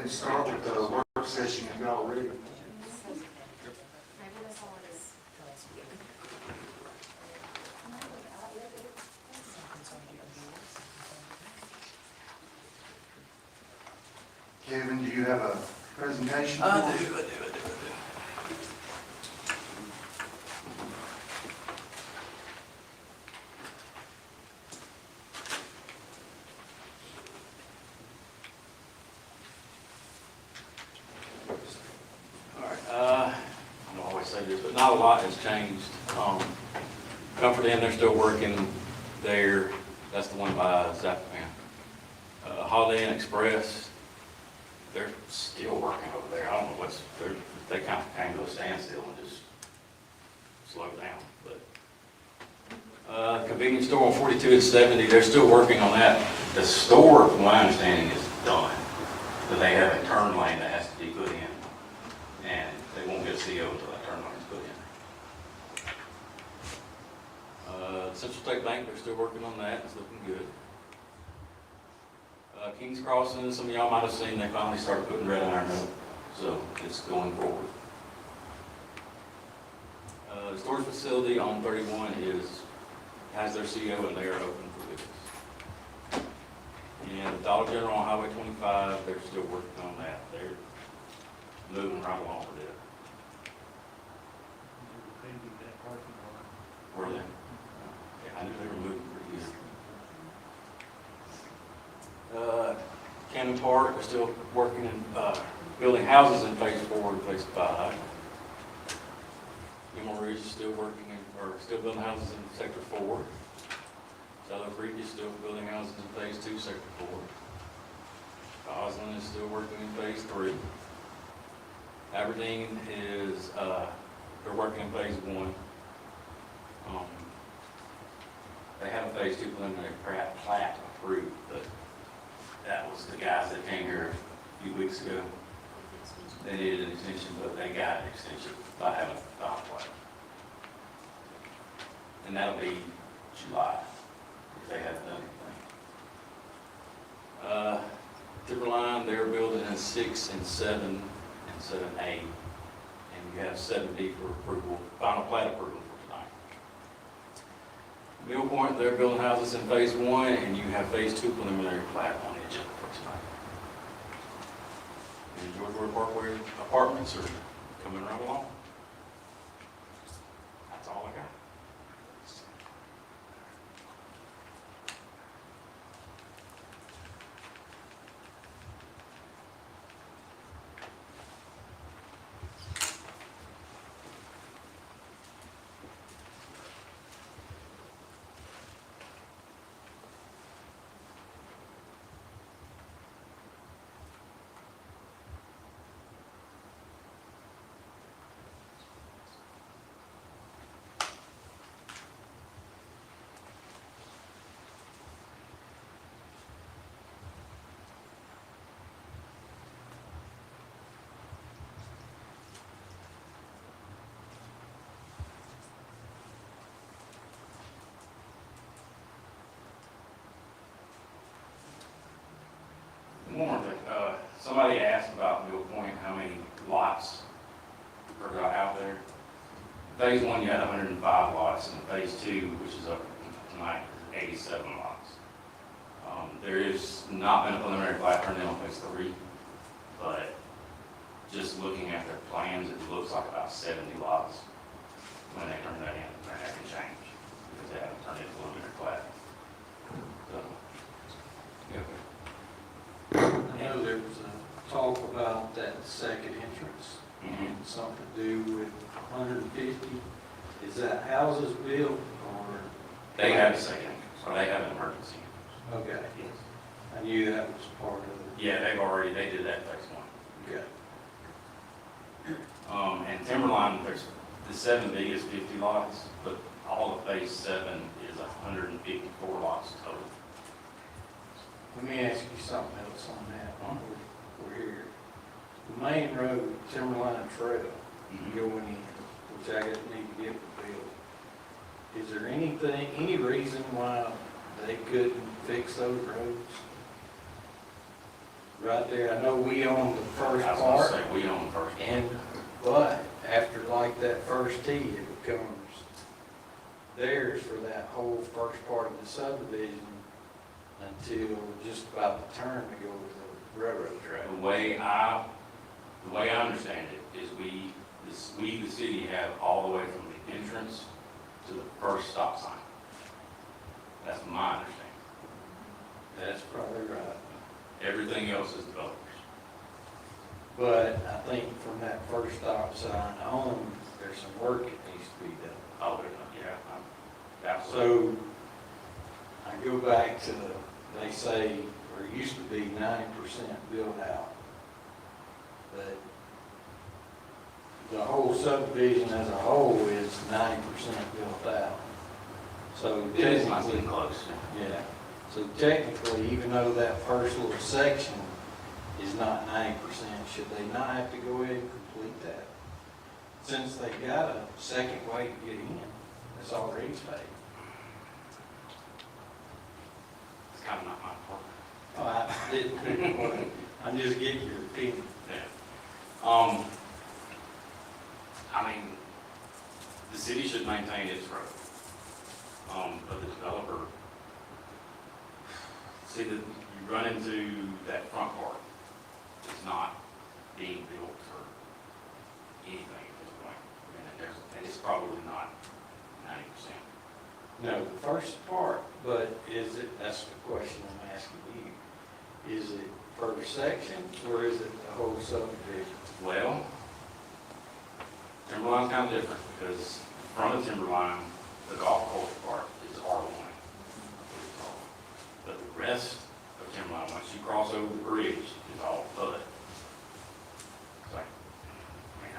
And start with the work session if y'all ready. Maybe that's all it is. Kevin, do you have a presentation? I do. All right, I don't always say this, but not a lot has changed. Comfort Inn, they're still working there. That's the one by Zappman. Holiday Inn Express, they're still working over there. I don't know they kind of came to a standstill and just slowed down, but. Convenience store on 42 and 70, they're still working on that. The store, from my understanding, is done. But they have a turn lane that has to be put in. And they won't get a CO until that turn lane is put in. Central State Bank, they're still working on that. It's looking good. Kings Crossing, some of y'all might have seen, they finally started putting red iron up. So it's going forward. The storage facility on 31 has their CO and they are open for business. And Dollar General on Highway 25, they're still working on that. They're moving right along with it. Were they? Yeah, I knew they were moving pretty good. Cannon Park, they're still working in building houses in phase 4 and phase 5. Newmont Ridge is still still building houses in sector 4. Shallow Creek is still building houses in phase 2, sector 4. Osland is still working in phase 3. Aberdeen is, they're working in phase 1. They have a phase 2 preliminary plat approved, but that was the guys that came here a few weeks ago. They needed an extension, but they got an extension by having a final plat. And that'll be July, if they haven't done anything. Timberline, they're building in 6 and 7 and 7A. And you have 7D for approval, final plat approval for tonight. Mill Point, they're building houses in phase 1, and you have phase 2 preliminary plat on the agenda for tonight. And George Ward Parkway apartments are coming right along. That's all I got. More thing, somebody asked about Mill Point, how many lots are out there. Phase 1, you had 105 lots, and phase 2, which is up tonight, is 87 lots. There is not been a preliminary plat turned in on phase 3, but just looking at their plans, it looks like about 70 lots when they turn that in. That can change because they haven't turned in a preliminary plat. So, yeah. I know there was a talk about that second entrance, and something to do with 150. Is that houses built or? They have a second, so they have an emergency. Okay, Yes. I knew that was part of it. Yeah, they did that phase 1. Okay. And Timberline, the 7B is 50 lots, but all of phase 7 is 154 lots total. Let me ask you something else on that while we're here. The main road, Timberline Trail, going in, which I guess need to get built. Is there any reason why they couldn't fix those roads? right there, I know we own the first I was gonna part, say, we own the first one. and, but after like that first tee, it becomes theirs for that whole first part of the subdivision until just about the turn to go to the railroad track. The way I understand it is we, the city, have all the way from the entrance to the first stop sign. That's my understanding. That's probably right. Everything else is developers. But I think from that first stop sign on, there's some work that needs to be done. Oh, yeah, absolutely. So I go back to, they say, or it used to be 90% built out. But the whole subdivision as a whole is 90% built out. So It is not technically, too close. yeah, so technically, even though that first little section is not 90%, should they not have to go ahead and complete that? Since they got a second way to get in, it's already paid. It's kind of not my part. Oh, I didn't, I'm just getting your opinion. Yeah. I mean, the city should maintain its road. But the developer, see that you run into that front part, it's not being built for anything at this point. And it's probably not 90%. No, the first part, but is it, that's the question I'm asking you. Is it per section or is it the whole subdivision? Well, Timberline's kind of different because from the Timberline, the golf course part is R1. But the rest of Timberline, once you cross over the bridge, is all PUD. It's like, I mean,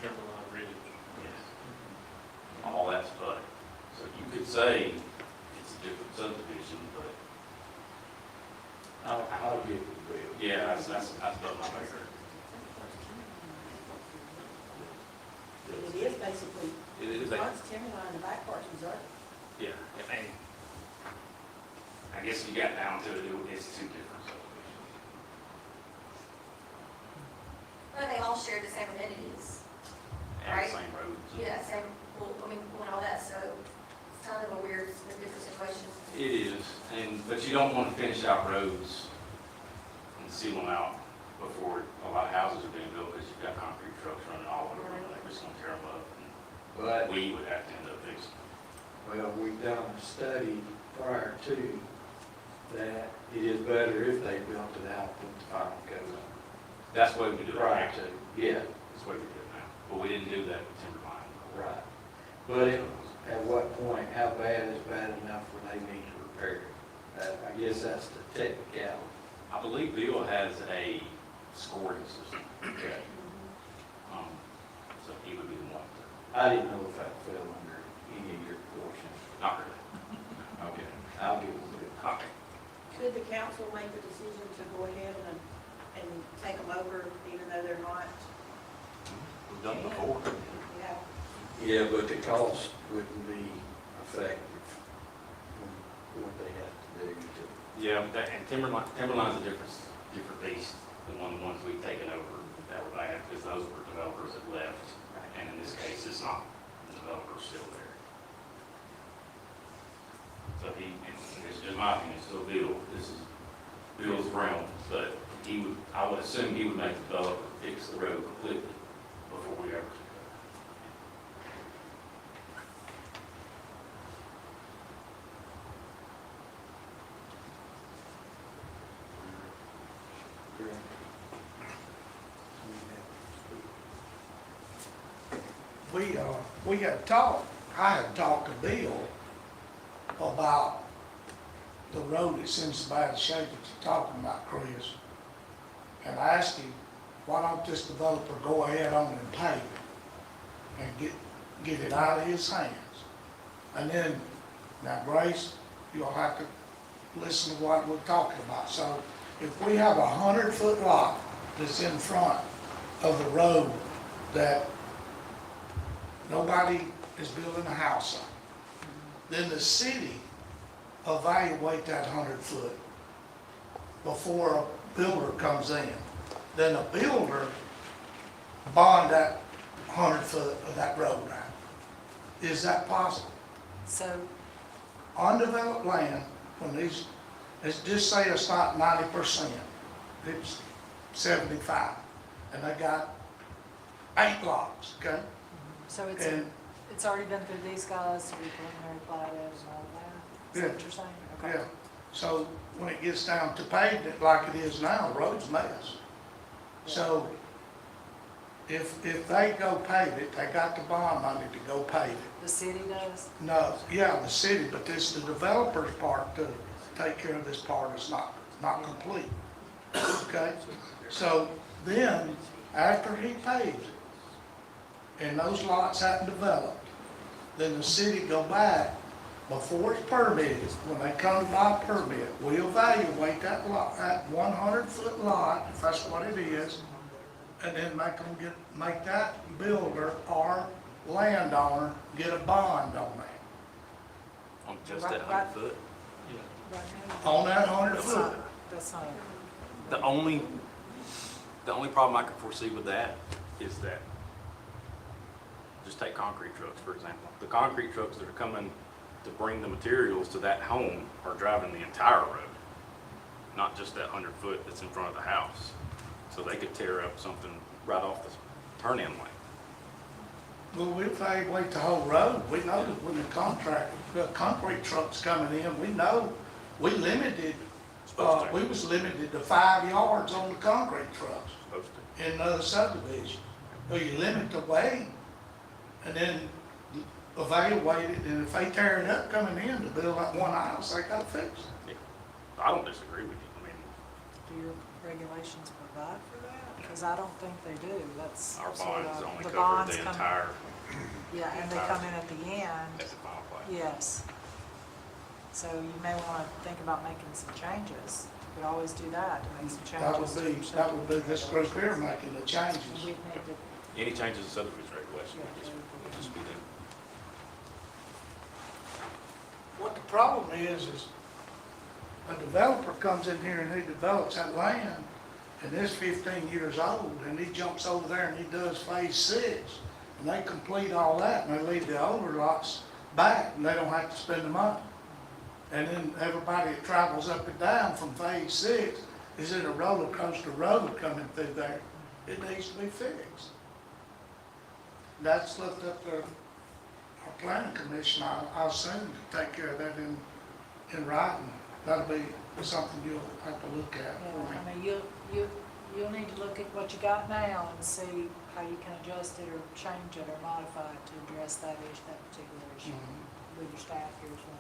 Timberline Ridge. yes, all that's PUD. So you could say it's a different subdivision, but I'll give it to Bill. yeah, that's about my favorite. It is basically, It is the a, front's Timberline, the back part's reserved. yeah, and I guess you got down to it, it's two different subdivisions. But they all share the same amenities. And the Right. same roads. Yeah, same, well, I mean, and all that, so it's kind of a weird, a different situation. It is, but you don't want to finish out roads and seal them out before a lot of houses are being built, because you've got concrete trucks running all over them, they're just gonna tear them up, But, and we would have to end up fixing them. well, we've done a study prior to that it is better if they built it out than the final code. That's the way we do it Prior now. to, yeah, That's the way we do it now, but we didn't do that with Timberline. right. But at what point, how bad is bad enough where they need to repair it? I guess that's the technicality. I believe Bill has a scoring system. Okay. So he would be the one to, I didn't know if that fell under any of your portions. not really. Okay. I'll give it to you. Okay. Could the council make the decision to go ahead and take them over, even though they're not? We've done it before. Yeah. Yeah, but the cost wouldn't be effective from what they have to do to. Yeah, but and Timberline's a different beast than the ones we've taken over that were bad, because those were developers that left. And in this case, it's not, the developer's still there. So it's just my opinion, it's still Bill, this is Bill's realm, but I would assume he would make the developer fix the road completely before we ever. We had talked, I had talked to Bill about the road that's in so bad shape that you're talking about, Chris. And I asked him, why don't this developer go ahead on and pay it and get it out of his hands? And then, now Grace, you'll have to listen to what we're talking about. So if we have 100-foot lot that's in front of the road that nobody is building a house on, then the city evaluate that 100 foot before a builder comes in. Then a builder bond that 100 foot of that road out. Is that possible? So, Undeveloped land, when these, let's just say it's not 90%, it's 75, and they got 8 lots, okay? so And, it's already been through these guys, to be preliminary platted and all that? Is that what you're saying? Okay. yeah, so when it gets down to paved it like it is now, the road's a mess. So if they go pave it, they got the bond money to go pave it. The city does? No, yeah, the city, but this, the developer's part to take care of this part is not complete. Okay? So then, after he paves it, and those lots haven't developed, then the city go back, before it's permitted, when they come to buy a permit, we evaluate that lot, that 100-foot lot, if that's what it is, and then make that builder or landowner get a bond on that, On just Right, that right. 100 foot? Right now? on that 100 That's foot. not, that's not, The only problem I could foresee with that is that, just take concrete trucks, for example. The concrete trucks that are coming to bring the materials to that home are driving the entire road, not just that 100 foot that's in front of the house. So they could tear up something right off the turn-in lane. Well, we evaluate the whole road. We know that when the concrete truck's coming in, we know, we limited, Supposed to. we was limited to 5 yards on the concrete trucks Supposed to. in another subdivision. Well, you limit the weight and then evaluate it, and if they tear it up coming in to build that one house, they gotta fix it. Yeah. I don't disagree with you. I mean, do your regulations provide for that? Because I don't think they do, that's our sort bonds of, only the cover bonds the come. entire, Yeah, and they come in at the end, that's the final plat. yes. So you may want to think about making some changes, you could always do that, to make some changes. That would be this group here making the changes. We'd need to, Any changes to subdivision regulation would just be done. What the problem is a developer comes in here and he develops that land, and it's 15 years old, and he jumps over there and he does phase 6, and they complete all that, and they leave the older lots back, and they don't have to spend the money. And then everybody that travels up and down from phase 6 is in a roller coaster road coming through there. It needs to be fixed. That's left up to our planning commission, I assume, to take care of that in writing. That'll be something you'll have to look at. yeah, I mean, you'll need to look at what you got now and see how you can adjust it or change it or modify it to address that issue, that particular issue, Mhm. with your staff here as well.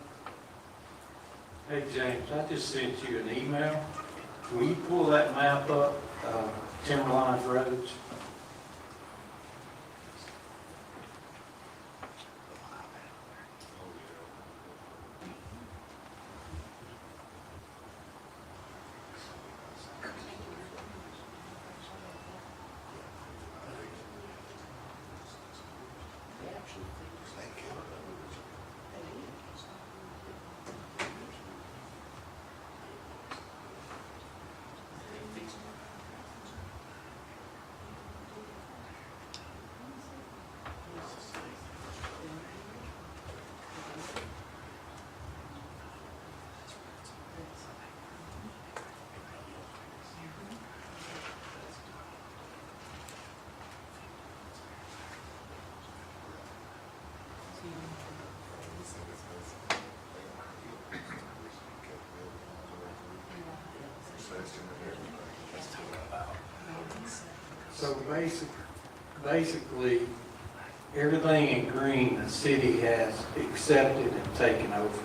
Hey, James, I just sent you an email. Will you pull that map up, Timberline Roads? So basically, everything in green, the city has accepted and taken over.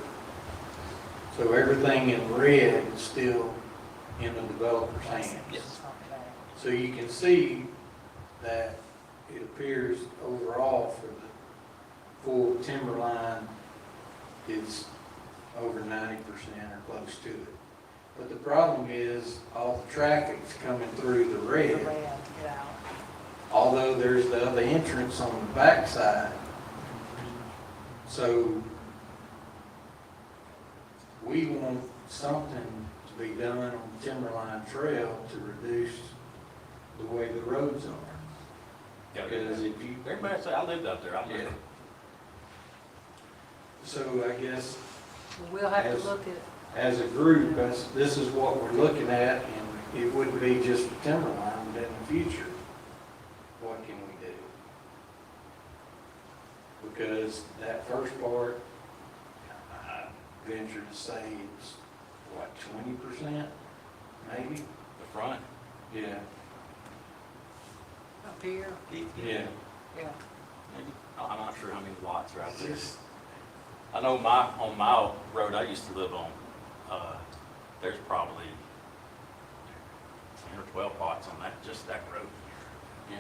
So everything in red is still in the developer's hands. It's not bad. So you can see that it appears overall for the full Timberline is over 90% or close to it. But the problem is all the traffic's coming through the The red. red, yeah. Although there's the other entrance on the backside. So we want something to be done on the Timberline Trail to reduce the way the roads are. Because if you, Everybody say, I lived out there, I yeah. live. So I guess We'll have As- to look at, as a group, this is what we're looking at, and it wouldn't be just the Timberline, but in the future, what can we do? Because that first part, I venture to say it's, what, 20%, maybe? The front. Yeah, up here, yeah. yeah. Maybe. I'm not sure how many lots are out It's there. just, I know on my road I used to live on, there's probably 10 or 12 lots on that, just that road. yeah.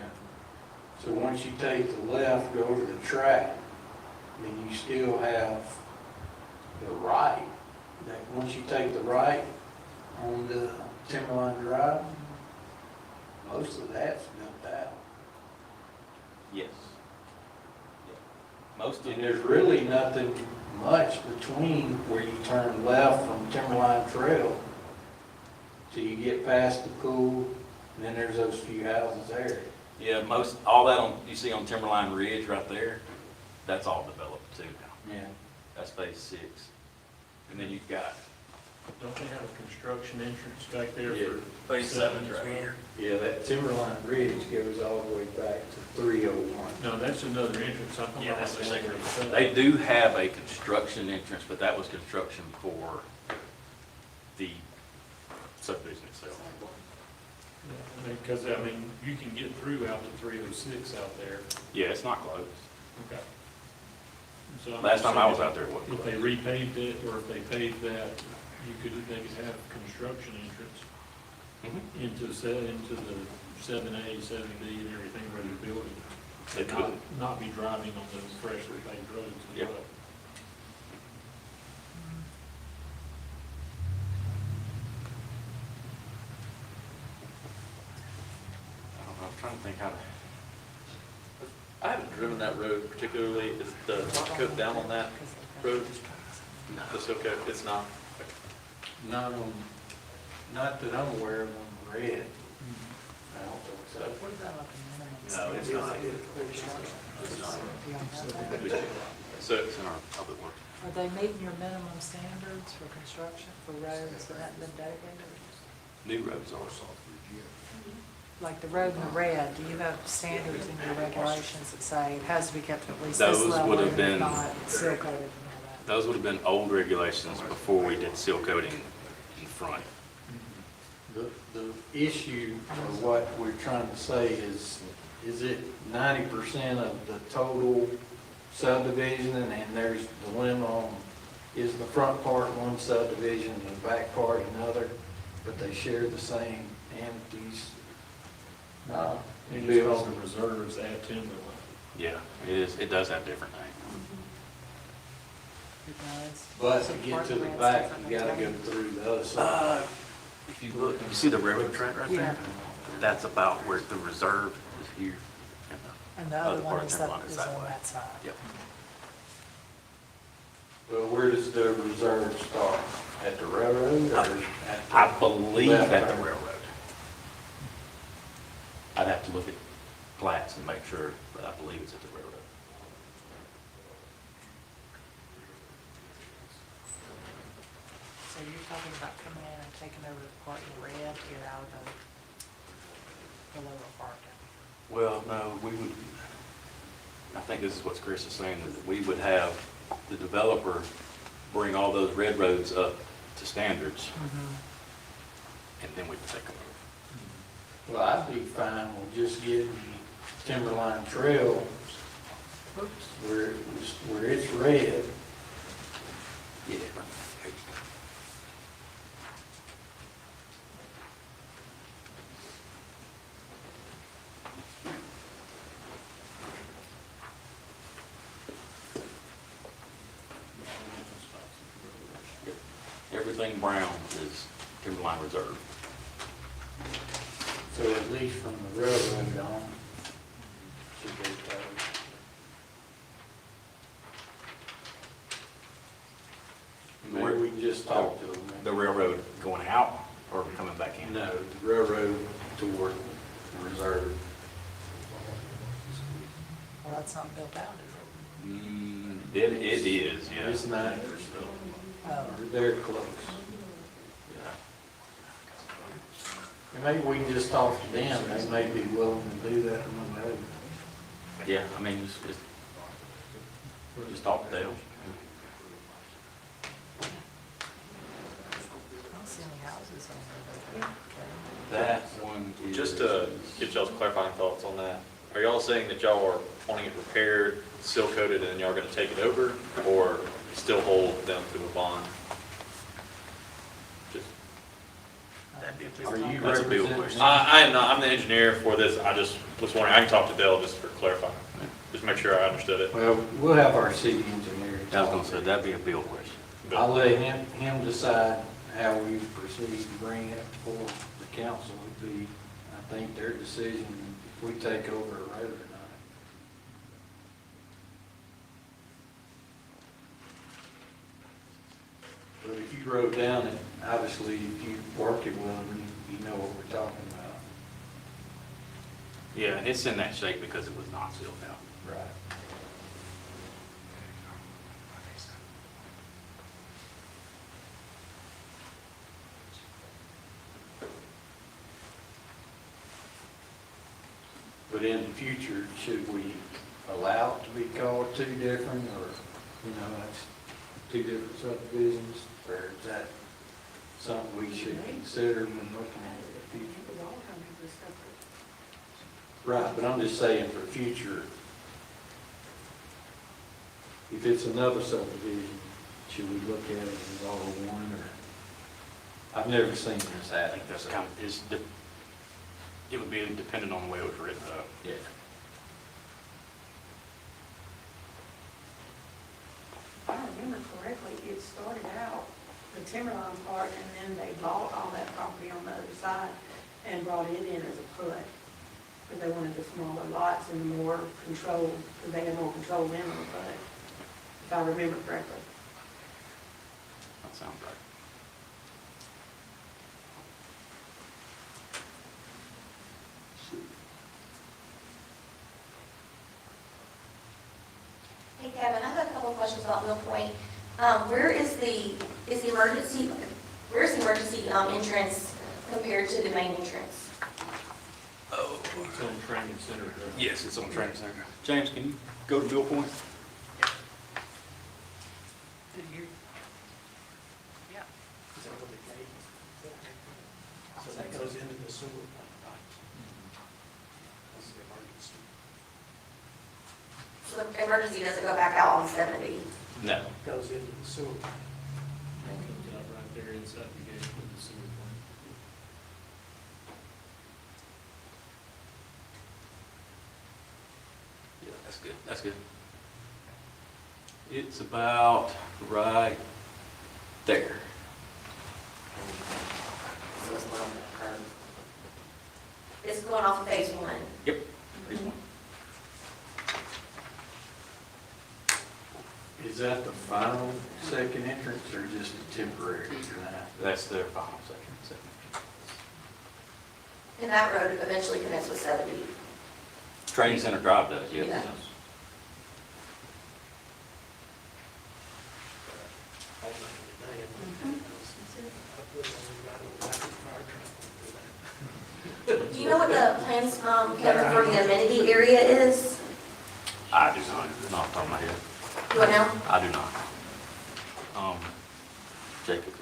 So once you take the left, go over the track, then you still have the right. That once you take the right on the Timberline Drive, most of that's built out. Yes. Yeah. Most of And it, there's really nothing much between where you turn left from Timberline Trail till you get past the pool, and then there's those few houses there. yeah, all that you see on Timberline Ridge right there, that's all developed too now. Yeah. That's phase 6. And then you've got Don't they have a construction entrance back there Yeah. for? phase 7 right as well? here. Yeah, that Timberline Ridge goes all the way back to 301. No, that's another entrance. I'm talking Yeah, about that's the the second. second. They do have a construction entrance, but that was construction for the subdivision itself. Because, I mean, you can get through out to 306 out there. Yeah, it's not closed. Okay. So I'm Last time I was saying out there, it wasn't If they closed. repaved it, or if they paved that, they could have construction entrance Mhm. into the 7A, 7B and everything where they're building. They could. Not be driving on those freshly paved roads as Yep. well. I don't know, I'm trying to think how to. I haven't driven that road particularly. Is the top coat down on that road? The seal coat, it's not. Not on, not that I'm aware of on red. I don't think so. What about like a minimum? No, it's standard not. for construction? Do you know that? So, It's in our public works. Are they meeting your minimum standards for construction, for roads that haven't been dedicated? New roads are. Like the road in the red, do you have standards in your regulations that say it has to be kept at least this Those level? would have and been- Not seal coated and all Those would have been old regulations before we did seal coating in front. The issue, or what we're trying to say is it 90% of the total subdivision, and there's the limit on, is the front part one subdivision and the back part another, but they share the same entities? No. And it's called the reserves at Timberline. Yeah, it is, it does have different names. that? It does. But So to get part to of the red's back, different you than gotta go tape. through the other side. If you look, you see the railroad track right Yeah. there? That's about where the reserve is here. And the other part one of is Timberline up, is is that on way. that side. Yep. But where does the reserve start? At the railroad or at the? I believe left at the turn? railroad. I'd have to look at plats and make sure, but I believe it's at the railroad. So you're talking about coming in and taking over the part in red here out of the lower part. Well, no, we would, I think this is what Chris is saying, that we would have the developer bring all those red roads up to standards, and then we would take them over. Well, I'd be fine with just getting Timberline Trail where it's red. Yeah. There you go. Yep. Everything brown is Timberline Reserve. So at least from the railroad on, should be covered. Maybe we can just talk to them. The railroad going out No, the railroad toward the reserve. Well, that's not built out, is It is, yeah. It's not, it? Oh, they're close. And maybe we can just talk to them, they may be willing to do that on the road. Yeah, I mean, we'll just talk to them. I don't see any houses on there. That one is. Just to get y'all's clarifying thoughts on that, are y'all saying that y'all are wanting it repaired, seal coated, and then y'all are gonna take it over, or still hold them to a bond? Just, That'd be a big Are you That's a big representing- question. I am not, I'm the engineer for this, I just was wondering, I can talk to Dale just for clarifying, just make sure I understood it. Well, we'll have our city engineer. I was gonna say, that'd be a Bill question. I'll let him decide how we proceed to bring it before the council would be, I think, their decision if we take over a road or not. But if you wrote down it, obviously, if you work it well, you know what we're talking about. Yeah, and it's in that shape because it was not sealed out. Right. But in the future, should we allow it to be called two different, or, that's two different subdivisions? Or is that something we should consider when looking at the future? Right, but I'm just saying for future, if it's another subdivision, should we look at it as all one, or? I've never seen this I happen. think that's kind of, it would be dependent on the way it was written up. Yeah. If I remember correctly, it started out the Timberline part, and then they bought all that property on the other side and brought it in as a PUD. But they wanted the smaller lots and more control, because they had more control in them, but if I remember correctly. That sounds right. Hey Kevin, I have a couple of questions about Mill Point. Where's the emergency entrance compared to the main entrance? Oh. It's on training center. Yes, it's on training center. James, can you go to Bill Point? Yeah. So that goes into the sewer. That's the emergency. So the emergency doesn't go back out on 70? No. Goes into the sewer. Comes out right there inside the gate of the sewer plant. Yeah, that's good, that's good. It's about right there. It's going off of phase one. Yep. Is that the final second entrance, or just a temporary for that? That's their final section. And that road eventually connects with 70. Training Center Drive does, yes. Yeah. Do you know what the plans, Kevin, for the amenity area is? I do not, not off the top of my head. Do I know? I do not. Jacob,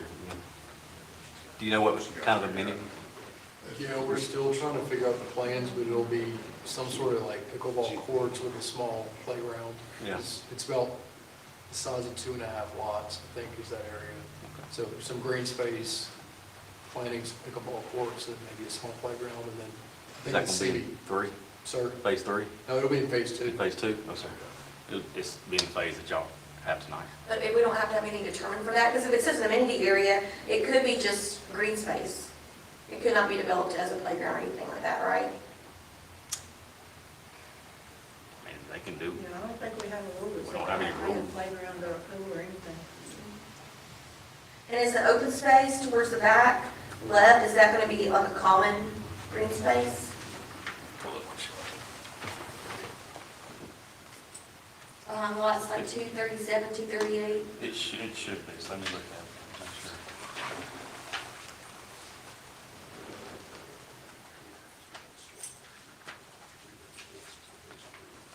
do you know what kind of amenity? Yeah, we're still trying to figure out the plans, but it'll be some sort of like pickleball courts with a small playground. Yeah. It's about the size of 2.5 lots, I think, is that area. So there's some green space, planting some pickleball courts, and maybe a small playground, and then I Is think that the gonna be city. three, Sir, phase three, no, it'll be in phase 2. phase two? Oh, sorry. It's being phase that y'all have tonight. But we don't have to have anything determined for that, because if it says an amenity area, it could be just green space. It could not be developed as a playground or anything like that, right? I mean, they can do, I don't think we have a rule that We don't have any says a rule. playground or a pool or anything. And is the open space towards the back, left, is that gonna be like a common green space? Lots like 237, 238. It should be, so let me look at it, make sure.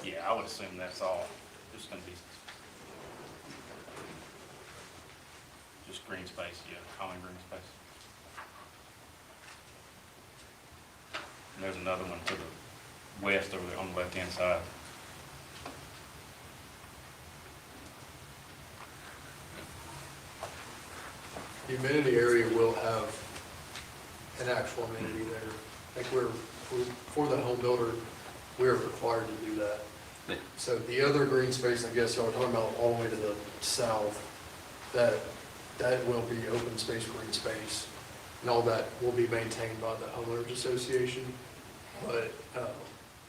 Yeah, I would assume that's all just gonna be just green space, yeah, common green space. And there's another one to the west over there on the left-hand side. The amenity area will have an actual amenity there. Like for the home builder, we're required to do that. Yeah. So the other green space, I guess y'all are talking about all the way to the south, that will be open space, green space. And all that will be maintained by the homeowners association. But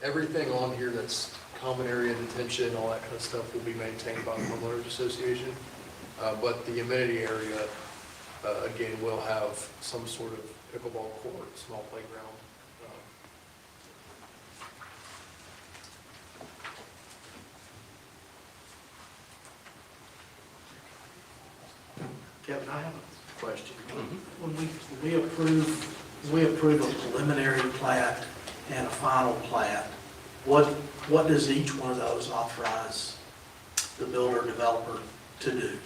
everything on here that's common area detention, all that kind of stuff will be maintained by the homeowners association. But the amenity area, again, will have some sort of pickleball court, small playground. Kevin, I have a question. When we approve a preliminary plat and a final plat, what does each one of those authorize the builder developer to do?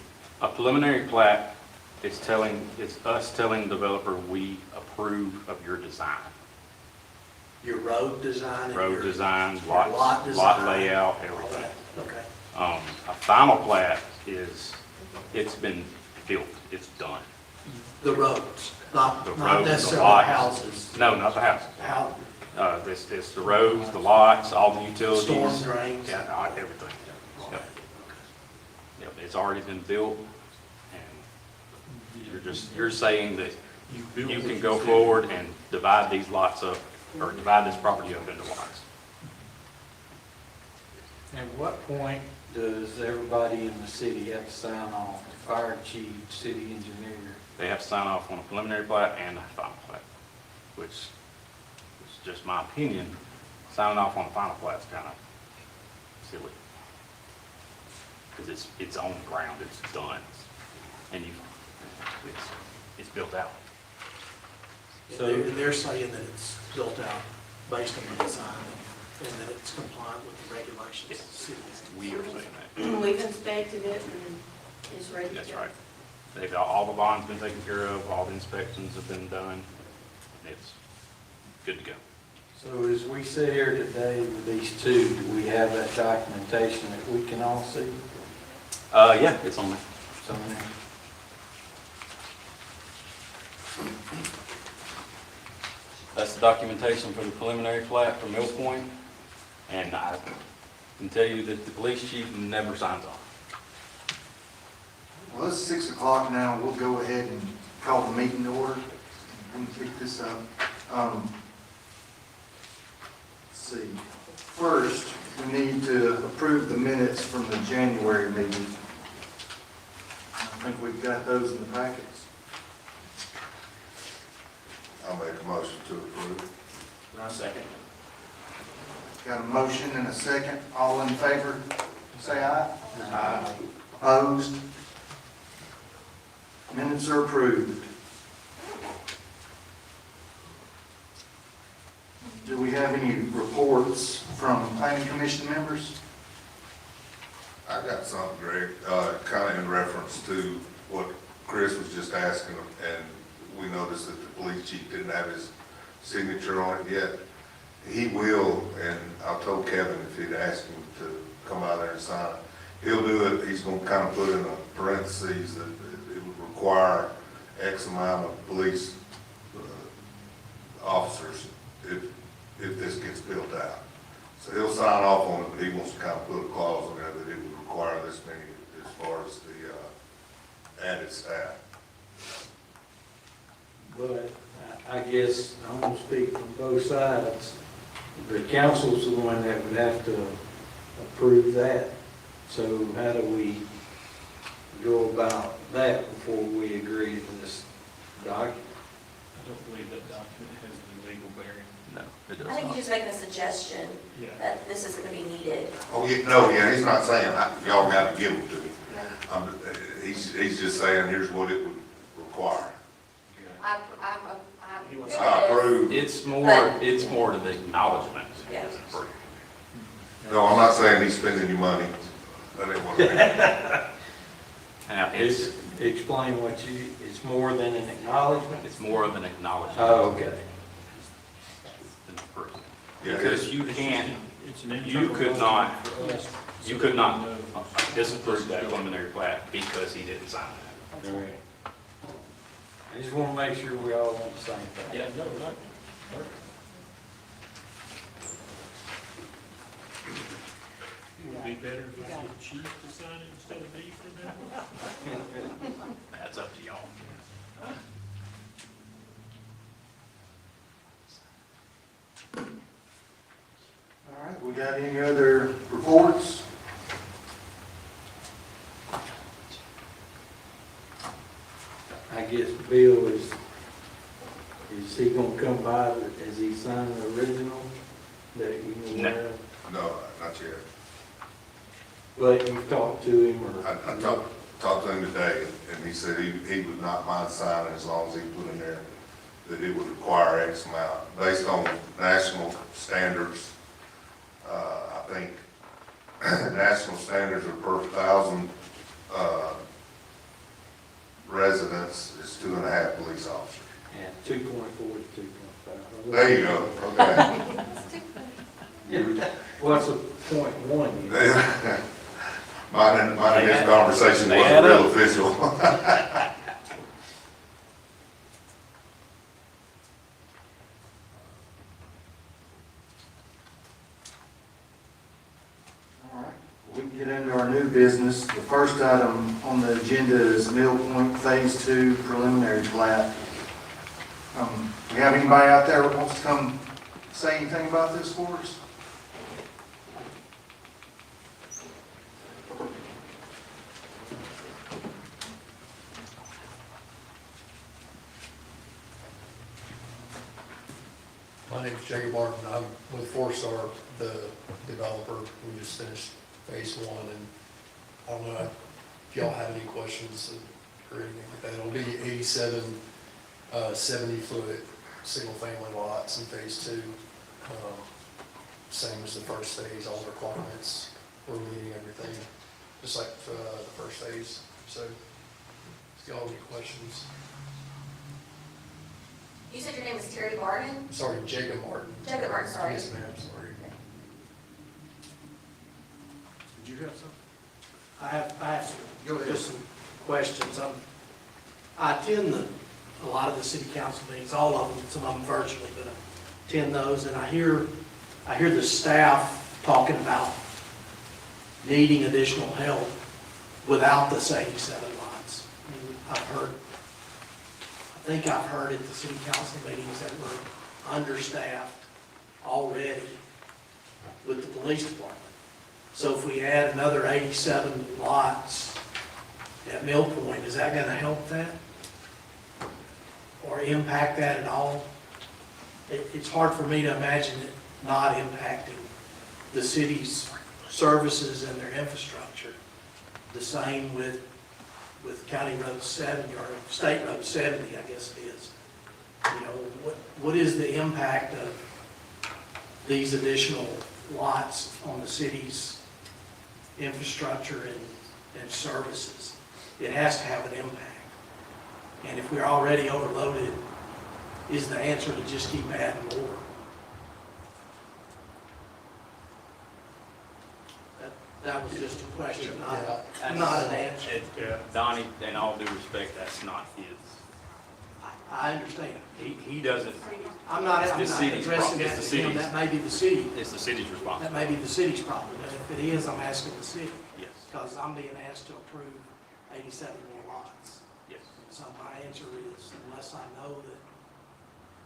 A preliminary plat is us telling the developer we approve of your design. Your road design? and Road your- design, your lot lot design, layout, all everything. that? Okay. A final plat it's been built, it's done. The roads, not The roads, the necessarily lots. houses. No, not the house. How, It's the roads, the lots, all the utilities. storm drains? Yeah, everything. Yep. Yep, it's already been built, and you're saying that you can go forward and divide these lots up, or divide this property up into lots. At what point does everybody in the city have to sign off? The fire chief, city engineer? They have to sign off on a preliminary plat and a final plat, which is just my opinion. Signing off on a final plat is kind of silly. Because it's on the ground, it's done, and it's built out. So they're saying that it's built out based on the design and that it's compliant with the regulations of the city. We are saying that. We've inspected it and it's ready to go. That's right. All the bonds been taken care of, all the inspections have been done. It's good to go. So as we sit here today with these two, do we have that documentation that we can all see? Yeah, it's on there. So, That's the documentation for the preliminary plat for Mill Point, and I can tell you that the police chief never signs off. Well, it's 6 o'clock now, we'll go ahead and call the meeting to order. We can pick this up. Let's see, first, we need to approve the minutes from the January meeting. I think we've got those in the packets. I'll make a motion to approve. Second. Got a motion and a second, all in favor, say aye. Aye. Opposed? Minutes are approved. Do we have any reports from planning commission members? I got something, Greg, kind of in reference to what Chris was just asking, and we noticed that the police chief didn't have his signature on it yet. He will, and I told Kevin if he'd ask him to come out there and sign it, he'll do it. He's going to kind of put in a parentheses that it would require X amount of police officers if this gets built out. So he'll sign off on it, but he wants to kind of put a clause in there that it would require this many as far as the added staff. but I guess I'm gonna speak from both sides. The council's the one that would have to approve that. So how do we go about that before we agree to this document? don't believe that document has any legal bearing. No, it does I think not. you're just making a suggestion Yeah. that this is gonna be needed. Oh, yeah, no, yeah, he's not saying, y'all got to give them to me. He's just saying, here's what it would require. I'm He good wants- with I this. approve. It's more to the acknowledgement. Yeah. No, I'm not saying he's spending your money. That ain't what I mean. Now, Explain what it's more than an acknowledgement? it's more of an acknowledgement. Oh, okay. than the person. Yeah, Because you can't, It's an you internal could not, document for us, you so could that not we know. disapprove that preliminary plat because he didn't sign it. All right. I just want to make sure we all want the same thing. Yeah, no, not, perfect. Would it be better if I get the chief to sign it instead of me for that? That's up to y'all. All right, we got any other reports? I guess Bill is he gonna come by, as he signed the original that you No. know of? No, not yet. But you've talked to him or? I talked to him today, and he said he would not mind signing as long as he put in there that it would require X amount. Based on national standards, I think national standards are per 1,000 residents is 2.5 police officers. And 2.4 to 2.5. There you go, okay. What's a .1? Mine and his conversation They wasn't add real up. official. All right, we can get into our new business. The first item on the agenda is Mill Point Phase 2 preliminary plat. We have anybody out there that wants to come say anything about this for us? My name's Jacob Martin. I'm with Forestar, the developer. We just finished phase 1, and I don't know if y'all have any questions or anything like that. It'll be 87 70-foot single-family lots in phase 2. Same as the first phase, all the requirements. We're meeting everything, just like the first phase. So, if y'all have any questions. You said your name is Terry Barton? Sorry, Jacob Martin. Jacob Martin, sorry. Yes, ma'am, sorry. Did you have something? I have just some questions. I attend a lot of the city council meetings, all of them, some of them virtually, but I attend those, and I hear the staff talking about needing additional help without the 87 lots. I think I've heard at the city council meetings that we're understaffed already with the police department. So if we add another 87 lots at Mill Point, is that gonna help that? Or impact that at all? It's hard for me to imagine it not impacting the city's services and their infrastructure. The same with County Road 70, or State Road 70, I guess it is. You know, what is the impact of these additional lots on the city's infrastructure and services? It has to have an impact. And if we're already overloaded, is the answer to just keep adding more? That was just a question, not an answer. Donnie, in all due respect, that's not his. I understand. He doesn't, I'm not It's the city's addressing problem. that It's to the him, city's. that may be the city, it's the city's that responsibility. may be the city's problem, but if it is, I'm asking the city, Yes, because I'm being asked to approve 87 more lots. yes. So my answer is, unless I know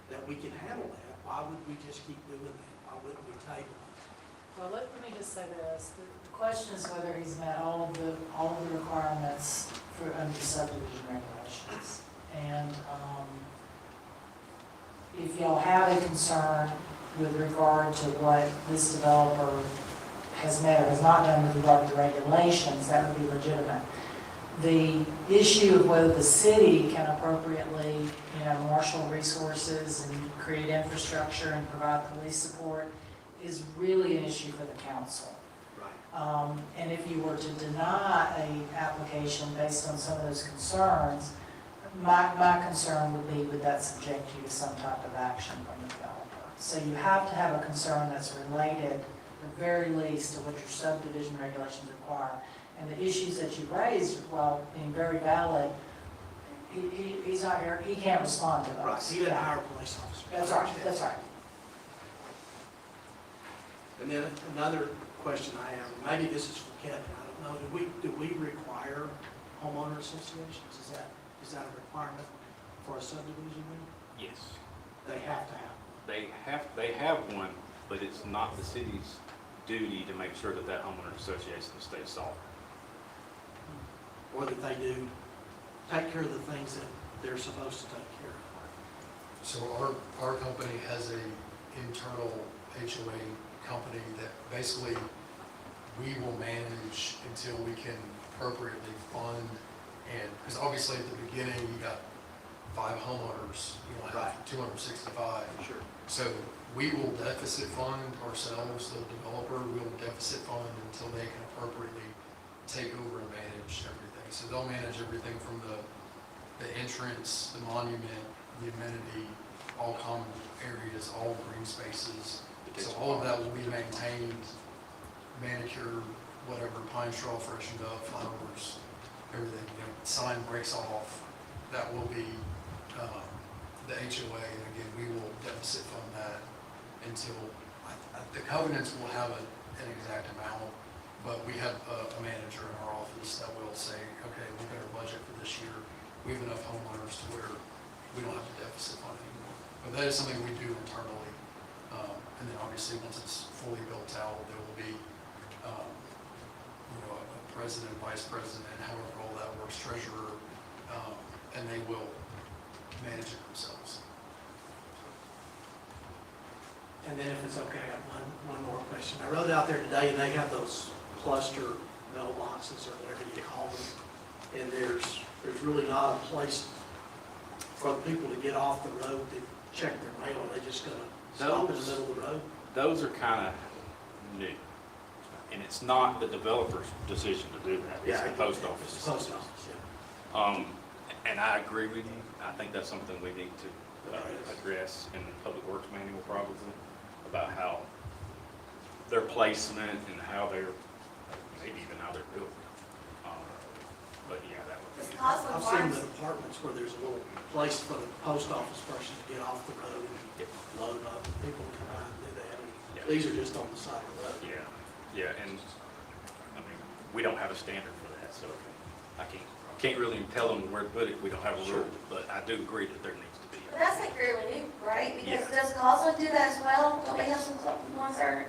that we can handle that, why would we just keep doing that? Why wouldn't we table it? Well, let me just say this, the question is whether he's met all of the requirements for under subdivision regulations. And, if y'all have a concern with regard to what this developer has met or has not done with regard to regulations, that would be legitimate. The issue of whether the city can appropriately, marshal resources and create infrastructure and provide police support is really an issue for the council. And if you were to deny a application based on some of those concerns, my concern would be, would that subject you to some type of action from the developer? So you have to have a concern that's related, at the very least, to what your subdivision regulations require. And the issues that you raised, while being very valid, he's not here, he can't respond to those. Right, he didn't hire a police officer. That's right, that's right. And then another question I have, maybe this is for Kevin, I don't know, do we require homeowner associations? Is that a requirement for a subdivision? Yes. They have to have. They have one, but it's not the city's duty to make sure that homeowner association stays solid. Or that they do take care of the things that they're supposed to take care of. So our company has a internal HOA company that basically we will manage until we can appropriately fund. And, because obviously at the beginning, you got 5 homeowners, you don't have 265. Sure. So we will deficit fund ourselves, the developer will deficit fund until they can appropriately take over and manage everything. So they'll manage everything from the entrance, the monument, the amenity, all common areas, all green spaces. So all of that will be maintained, manicured, whatever, pine straw freshened up, flowers, everything. Sign breaks off, that will be the HOA, and again, we will deficit fund that until, the covenants will have an exact amount, but we have a manager in our office that will say, okay, we've got our budget for this year, we have enough homeowners to where we don't have to deficit fund anymore. But that is something we do internally, and then obviously, once it's fully built out, there will be, a president, vice president, however all that works, treasurer, and they will manage it themselves. And then if it's okay, I have one more question. I rode out there today and they have those cluster mailboxes or whatever you call them. And there's really not a place for the people to get off the road to check their mail. They're just gonna stop in the middle of the road. Those are kind of new. And it's not the developer's decision to do that. It's the post office. It's the post office, yeah. And I agree with you. I think that's something we need to address in the Public Works Manual probably, about how their placement and how they're, maybe even how they're built. But yeah, that would This be. Cosland I've seen Farms, the apartments where there's a little place for the post office person to get off the road and load up. People come out and do that. Yeah. These are just on the side of the road. Yeah, and, I mean, we don't have a standard for that, so I can't really tell them where to put it, we don't have a rule, but I do agree that there needs to be. but that's like fairly new, right? Because Yeah. does Cosland do that as well? Don't they have some ones that are?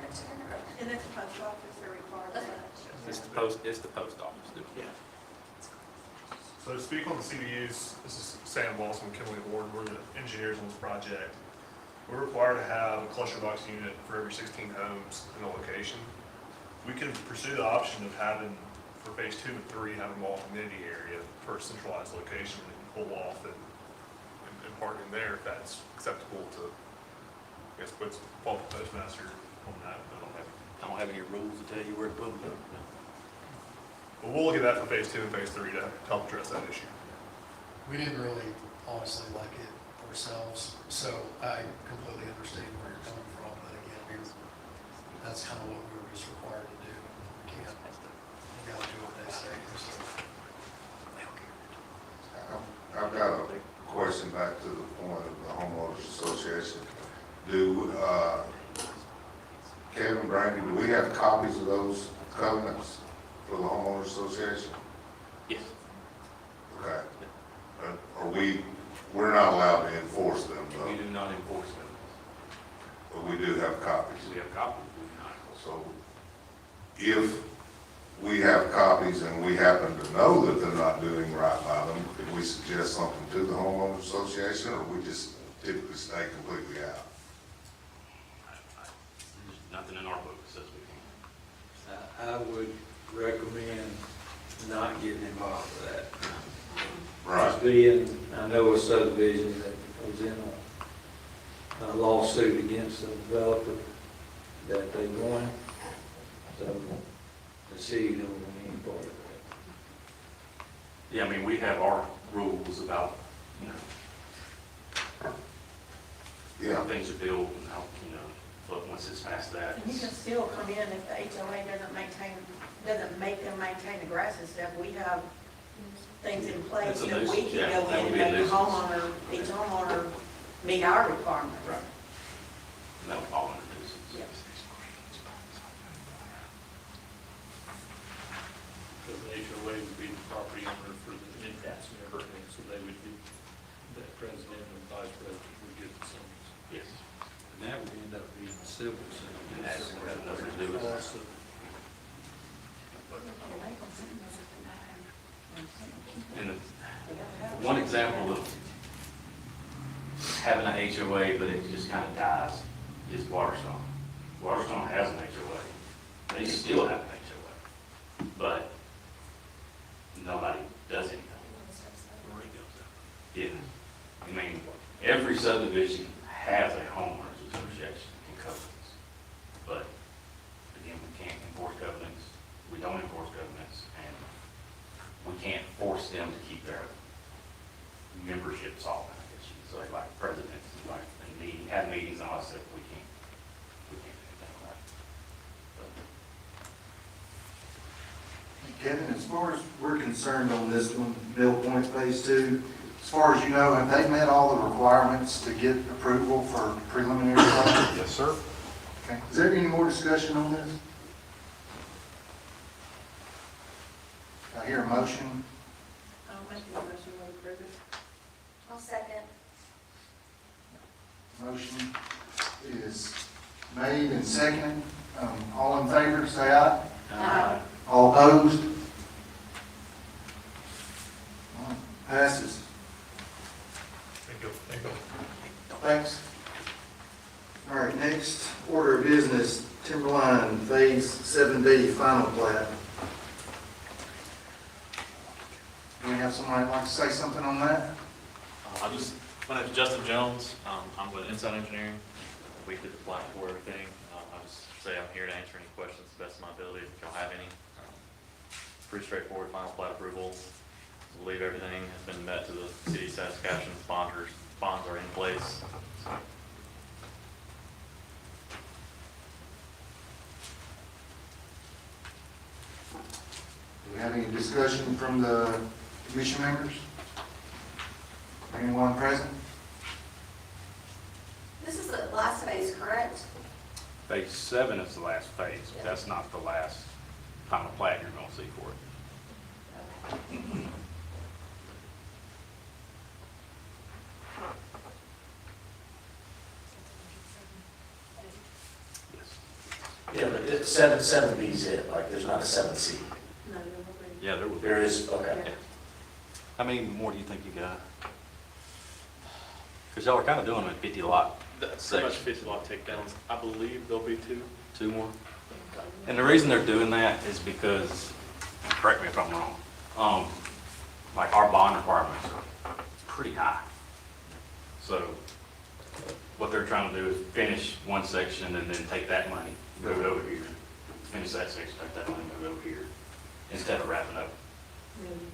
And that's the post office, they're required to that. It's the post office, dude. Yeah. So to speak on the CDUs, this is Sam Walsh from Kimberly Ward, we're the engineers on this project. We're required to have a cluster box unit for every 16 homes in a location. We can pursue the option of having, for phase 2 and 3, having them all community area for a centralized location that you pull off and park in there if that's acceptable to, I guess, what's fault the postmaster on that. I don't have any rules to tell you where to put them. But we'll look at that for phase 2 and phase 3 to help address that issue. We didn't really honestly like it ourselves, so I completely understand where you're coming from, but again, that's kind of what we were just required to do. We can't, we gotta do what they say, so. I've got a question back to the point of the homeowners association. Do, Kevin, Brandy, do we have copies of those covenants for the homeowners association? Yes. Okay. We're not allowed to enforce them, We though, do not enforce them. but we do have copies. We have copies, we do not enforce. So if we have copies and we happen to know that they're not doing right by them, could we suggest something to the homeowners association, or we just typically stay completely out. There's nothing in our book that says we can't. I would recommend not getting involved with that. Just being, I know a subdivision that was in a lawsuit against the developer that they won, so the city don't want any part of that. Yeah, I mean, we have our rules about, you know, Yeah, how things are built and how, you know, but once it's past that, And you can still come in if the HOA doesn't make them maintain the grass and stuff. We have things in place It's a that we nuisance, can yeah, go that in would and be a make the nuisance. homeowner, each homeowner meet our requirements. Right. and that would fall under nuisance. Yeah. Because the HOA would be the property owner for the entrance and everything, so they would be, the president and vice president would get the summons. Yes. And that would end up being civil suit. And that's got nothing to do with us. Also, And the one example of having an HOA, but it just kind of dies, is Waterstone. Waterstone has an HOA. They still have an HOA, but nobody does anything. Yeah. I mean, every subdivision has a homeowners association and covenants. But again, we can't enforce covenants. We don't enforce covenants, and we can't force them to keep their membership solvent, I guess you could say, like presidents, like, they meet, have meetings and all that stuff, we can't do anything like that. Kevin, as far as we're concerned on this one, Mill Point Phase 2, as far as you know, have they met all the requirements to get approval for preliminary plat? Yes, sir. Okay. Is there any more discussion on this? I hear a motion. I'll make a motion to approve it. I'll second. Motion is made and seconded. All in favor, say aye. Aye. All opposed? Passes. Thank you, thank you. Thanks. All right, next order of business, Timberline Phase 7B, final plat. Do we have somebody that'd like to say something on that? My name's Justin Jones. I'm with Inside Engineering. We did the plat for everything. I'll just say I'm here to answer any questions to the best of my ability if y'all have any. Pretty straightforward final plat approval. I believe everything has been met to the city's satisfaction. Bonds are in place. So, Do we have any discussion from the commission members? Anyone present? This is the last phase, correct? Phase 7 is the last phase, but that's not the last final plat you're gonna see for it. Yes. Yeah, but it's seven B is it, like, there's not a 7C. No, no, nobody. Yeah, there will be. There is, okay. Yeah. How many more do you think you got? Because y'all are kind of doing a 50 lot, that's pretty much 50 lot takedowns. I believe there'll be 2. 2 more. And the reason they're doing that is because, correct me if I'm wrong, like our bond requirements are pretty high. So what they're trying to do is finish one section and then take that money, move it over here. Finish that section, take that money, move it over here, instead of wrapping up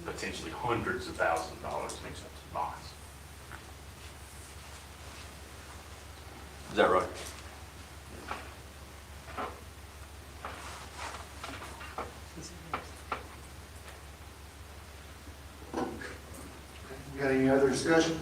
potentially hundreds of thousands of dollars in expensive bonds. Is that right? You got any other discussion?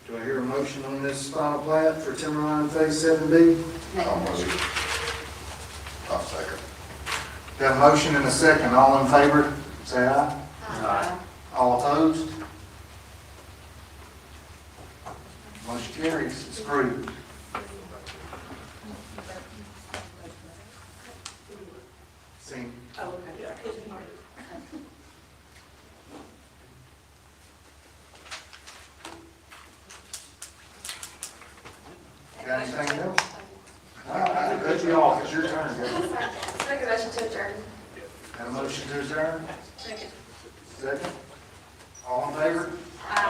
Do I hear a motion on this final plat for Timberline Phase 7B? I'll move. I'll second. Got a motion and a second. All in favor, say aye. Aye. All opposed? Motion carries. It's approved.